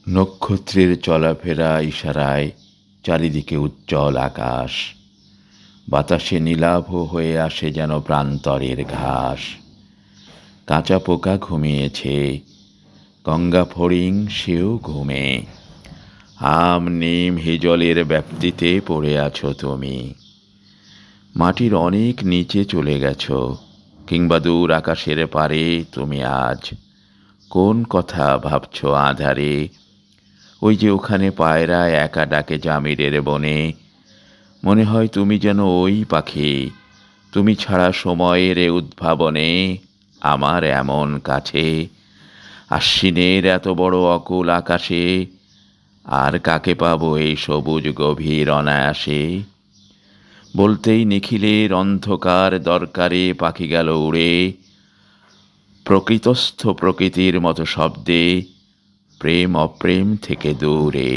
নক্ষত্রের চলাফেরা ইশারায় চারিদিকে উজ্জ্বল আকাশ, বাতাসে নীলাভ হয়ে আসে যেন প্রান্তরের ঘাস। কাঁচা পোকা ঘুমিয়েছে, গঙ্গা ফড়িং সেও ঘুমে। আম নিম হিজলের ব্যাপ্তিতে পড়ে আছো তুমি। মাটির অনেক নিচে চলে গেছো, কিংবা দূর আকাশের পারে তুমি আজ। কোন কথা ভাবছো আঁধারে? ওই যে ওখানে পায়রা একা ডাকে জামিরের বনে। মনে হয় তুমি যেন ওই পাখি, তুমি ছাড়া সময়ের এ উদ্ভাবনে আমার এমন কাছে। আশ্বিনের এত বড় অকুল আকাশে আর কাকে পাবো এই সবুজ গভীর অনায়াসে। বলতেই নিখিলের অন্ধকার দরকারে পাখি গেল উড়ে, প্রকৃতস্থ প্রকৃতির মতো শব্দে, প্রেম অপ্রেম থেকে দূরে।